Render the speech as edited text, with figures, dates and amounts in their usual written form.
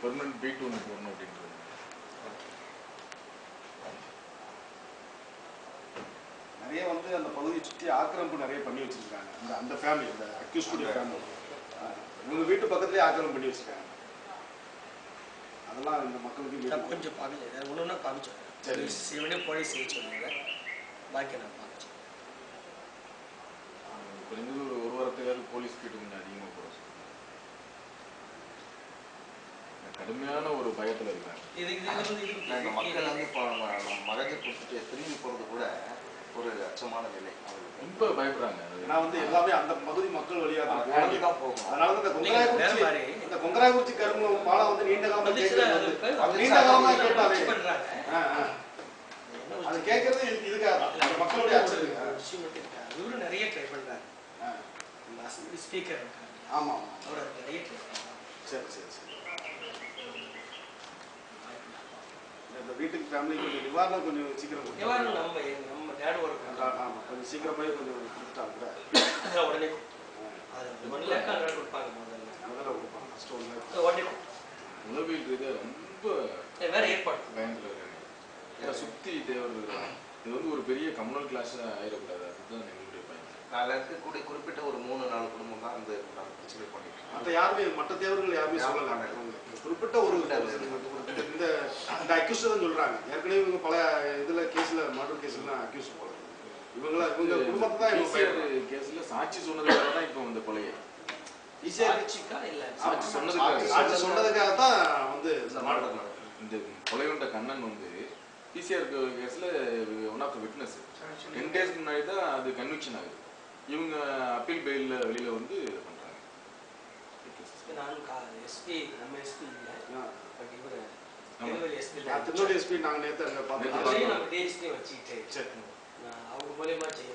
Permanent beat ஒன்று போடணும் அப்படின்றது. நிறைய வந்து அந்த பகுதியை சுற்றி ஆக்கிரமிப்பு நிறைய பண்ணி வச்சிருக்காங்க. அந்த ஃபேமிலி, அந்த அக்யூஸ்டுடைய ஃபேமிலி இவங்க வீட்டு பக்கத்துலேயே ஆக்கிரமிப்பு பண்ணி வச்சிருக்காங்க. அதெல்லாம் இந்த மக்களுக்கு கொஞ்சம் பார்க்கல, ஒன்று ஒன்றா பார்க்க சரி சிவனே போலீஸ் செய்ய சொன்னாங்க, பாக்கி நான் பார்க்க குறைந்தது ஒரு வாரத்துக்காவது போலீஸ் பீட்டு கொஞ்சம் அதிகமாக போட சொல்லுங்க. கடுமையான ஒரு பயத்தில் இருக்காங்க. மக்கள் வந்து மகஜ கொடுத்துட்டு திரும்பி போகிறது கூட ஒரு அச்சமான நிலை. ரொம்ப பயப்படுறாங்க. நான் வந்து எல்லாமே அந்த பகுதி மக்கள் வழியாக தான் போகும். அதனால இந்த கொங்கராய்க்குறிச்சி கரும்பு பாலம் வந்து நீண்ட காலமாக கேட்டாலே அது கேட்கறது இதுக்காக தான் மக்களுடைய அச்சத்துக்கு. இவரு நிறைய ட்ரை பண்றாரு. ஸ்பீக்கர் ஆமா அவர் நிறைய ட்ரை பண்றாரு. சரி சரி சரி. இந்த வீட்டுக்கு ஃபேமிலி கொஞ்சம் நிவாரணம் கொஞ்சம் சீக்கிரம் நிவாரணம் நம்ம டேட் ஒர்க் ஆமாம் கொஞ்சம் சீக்கிரம் போய் கொஞ்சம் கொடுத்துட்டா கூட உடனே அது 1 லேக் அங்கே கொடுப்பாங்க. முதல்ல கொடுப்பாங்க ஃபஸ்ட்டு 1 லேக் உடனே உணவில் ரீதியாக ரொம்ப வேற ஏற்பாடு பயத்தில் இருக்காங்க. ஏன்னா சுற்றி தேவர் இருக்காங்க. இது வந்து ஒரு பெரிய கம்யூனல் கிளாஸ் ஆயிடக்கூடாது. அதுதான் எங்களுடைய பயன். அதில் இருக்கக்கூடிய குறிப்பிட்ட ஒரு 3-4 குடும்பம் தான் அந்த பிரச்சனை பண்ணிட்டு மற்ற யாருமே மற்ற தேவர்கள் யாருமே சொல்லலாம். குறிப்பிட்ட ஒரு இந்த அக்யூஸ் தான் சொல்றாங்க. ஏற்கனவே இவங்க பல இதுல கேஸ்ல மர்டர் கேஸ்லாம் அக்யூஸ் போல இவங்க குடும்பத்தை தான் இவங்க கேஸ்ல சாட்சி சொன்னதுக்காக தான் இப்போ இந்த கொலையை சாட்சி சொன்னதுக்காக தான் வந்து இந்த கொலை கொண்ட கண்ணன் வந்து பிசிஆர் கேஸ்ல ஒன் ஆஃப் த விட்னஸ் 10 டேஸ்க்கு முன்னாடி தான் அது கன்விக்ஷன் ஆகுது. இவங்க அப்பீல் பெயில்ல வெளியில வந்து பண்றாங்க. நானும் எஸ்பி நம்ம எஸ்பி இல்லை, பட் இவர் திருநெல்வேலி எஸ்பி நாங்கள் நேற்று அங்கே பார்த்தோம். நம்ம டிஎஸ்பி வச்சுக்கிட்டு அவங்க மூலியமா செய்ய